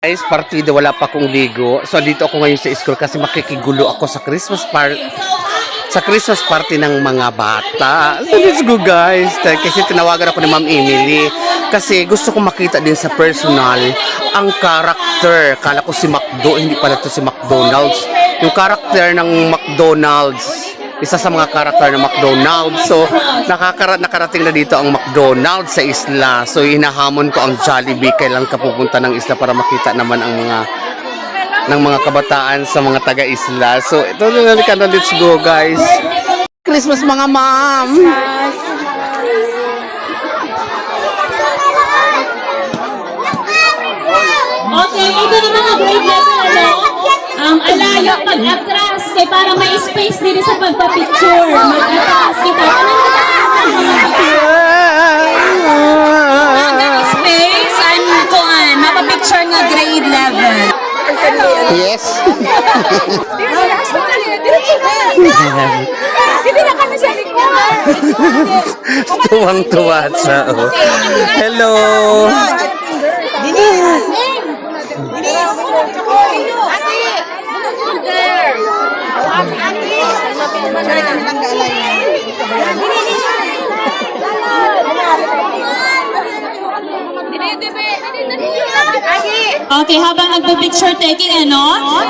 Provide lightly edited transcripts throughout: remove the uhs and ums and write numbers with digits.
Guys, partido, wala pa akong ligo. So, dito ako ngayon sa school kasi makikigulo ako sa Christmas party ng mga bata. So, let's go guys. Kasi tinawagan ako ni Ma'am Emily. Kasi gusto ko makita din sa personal ang karakter. Kala ko si McDo, hindi pala to si McDonald's. Yung karakter ng McDonald's. Isa sa mga karakter ng McDonald's. So, nakarating na dito ang McDonald's sa isla. So, hinahamon ko ang Jollibee. Kailan ka pupunta ng isla para makita naman ang mga kabataan sa mga taga-isla. So, ito na let's go guys. Christmas mga ma'am. Okay, ito na mga grade level, alayo pag-atras, kay para may space dito sa pagpa-picture. Mag-atras kita. Space, mapa-picture nga grade level. Yes. Hindi na kami sa likod. Tuwang-tuwa sa hello. Okay, habang nagpo-picture taking,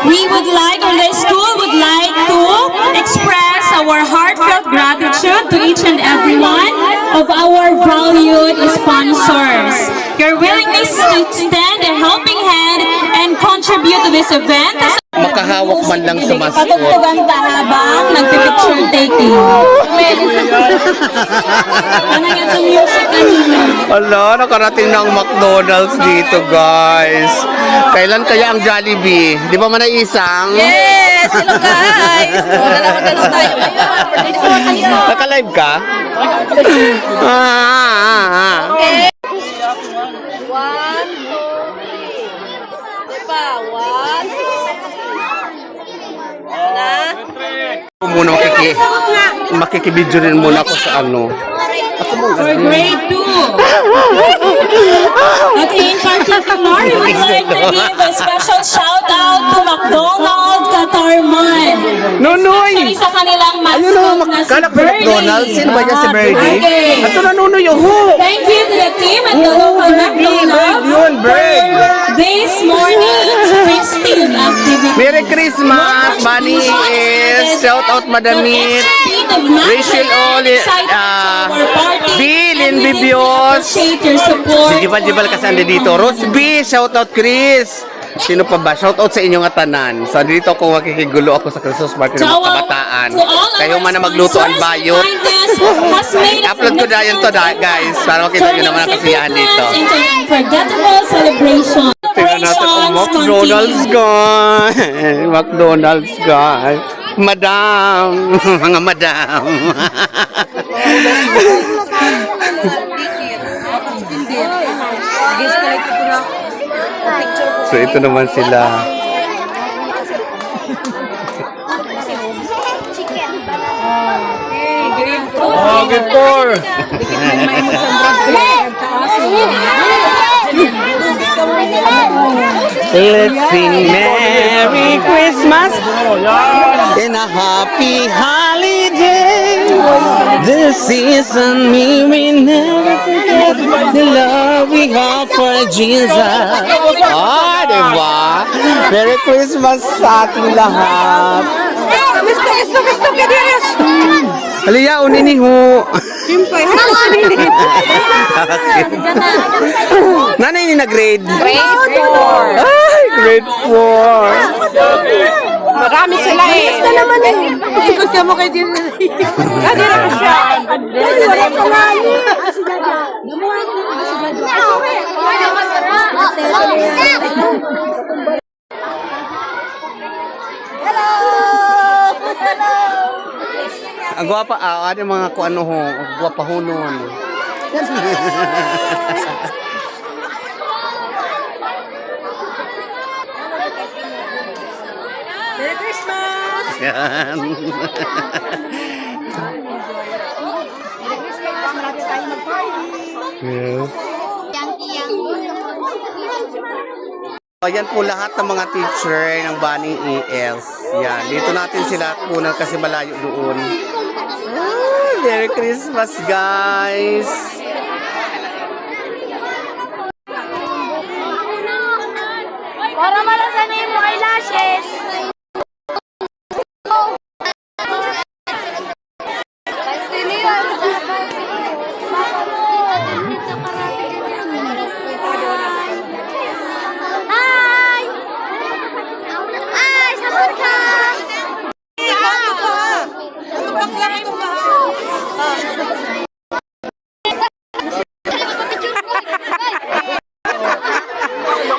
we would like, or the school would like to express our heartfelt gratitude to each and every one of our valued sponsors. Your willingness to extend a helping hand and contribute to this event. Makahawak man lang sa mascot. Patugtugan pa habang nagpo-picture taking. Ano nga itong music kanina? Ala, nakarating na ang McDonald's dito, guys. Kailan kaya ang Jollibee? Di ba man ay isang? Yes! Hello guys! Dalawa tayo ngayon. Naka-live ka? Okay. 1, 2, 3. Diba? 1, 2, Muna makikibidyo rin muna ako sa For grade 2. Okay, in particular, we would like to give a special shout out to McDonald's Katarman. Nonoy! Especially sa kanilang mascot na si Kala Birdie. McDonald's? Sino ba niya si Birdie? Okay. Ito na Nonoy, Thank you to the team at the local McDonald's yun, Bird. for this morning's festive activity. Merry Christmas, Bunny is shout out Madamit, Rachel Oli, Bill, Bibios, si Jibal kasi andi dito, Rosby, shout out Chris. Sino pa ba? Shout out sa inyong atanan. So, dito ako makikigulo ako sa Christmas party ng mga kabataan. Kayo man na magluto ang bayot. Upload ko na yun to guys. Para makita nyo naman ang kasiyahan dito. Tingnan natin ang McDonald's guys. McDonald's guys. Madam. Mga madam. So ito naman sila. Oh, good for. Let's sing Merry Christmas and a happy holiday. This season we will never forget the love we have for Jesus. Diba? Merry Christmas sa ating lahat. Gusto ka diras. Halika, uniniho. Simpay, nanay ni na grade? Grade 4. Ay, grade 4. Marami sila eh. Basta naman eh. Gusto mo kayo din. Kasi na siya. Wala pa nga niya. Si Dada. Gamuha ko na si Dada. Wala masara. Hello! Hello! Ang gwapa, ano mga kuano ho, gwapa ho noon. Merry Christmas! Yan. Merry Christmas! Marami tayong mag-party! Yes. Ayan po lahat ng mga teacher ng Banning ES. Yan, dito natin sila kunan kasi malayo doon. Merry Christmas, guys! Para malasan na yung mga eyelashes. Hi! Ay, sabon ka!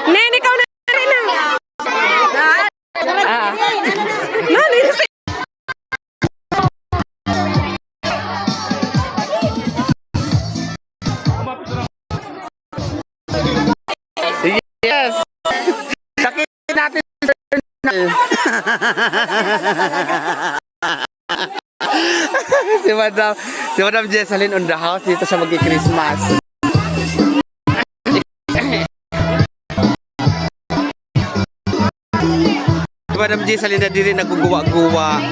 Nen, ikaw na rin ah. Yes! Sakitin natin si Madam Jessalyn on the house dito sa magki-Christmas. Si Madam Jessalyn na din naguguwa-guwa.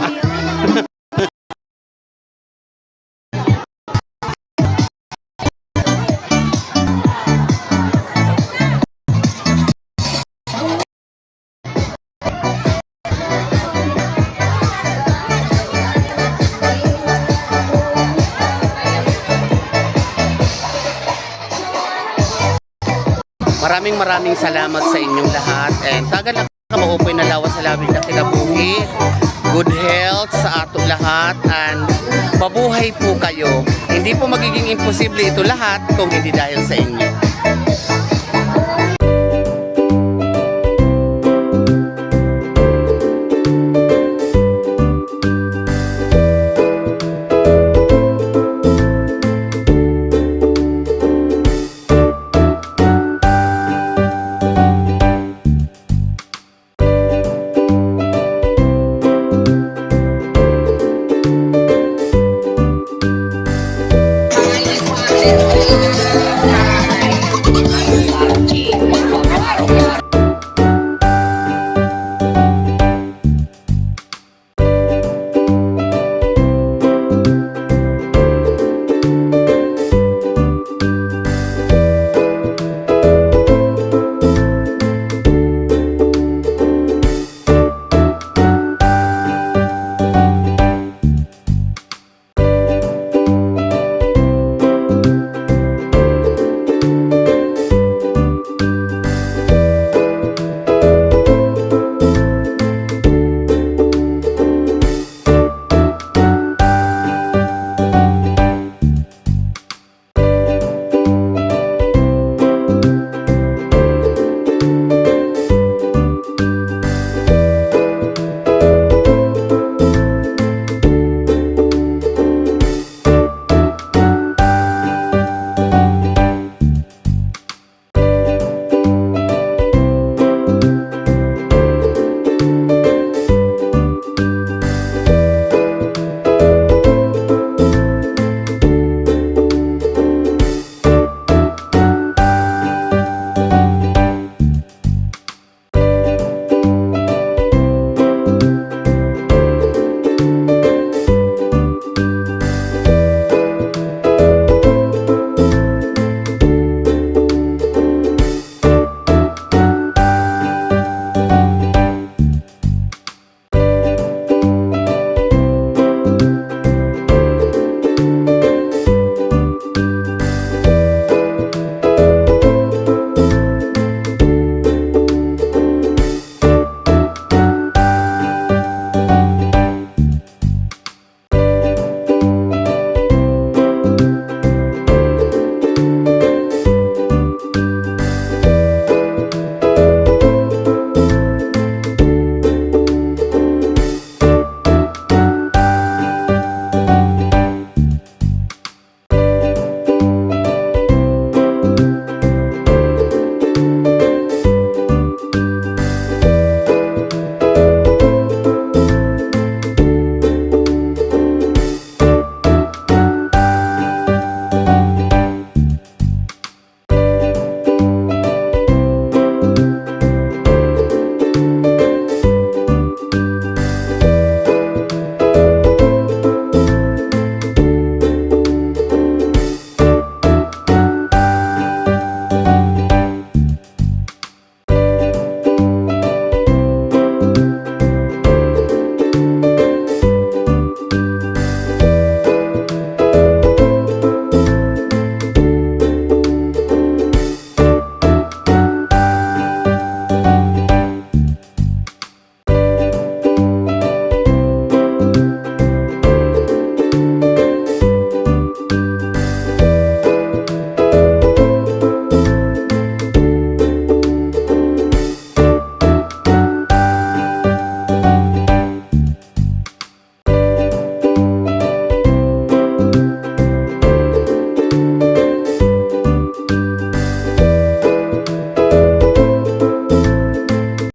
Maraming salamat sa inyong lahat and tagan lang ka maupay na lawas sa labing na kinabuhi. Good health sa ato lahat and mabuhay po kayo. Hindi po magiging imposible ito lahat kung hindi dahil sa inyo.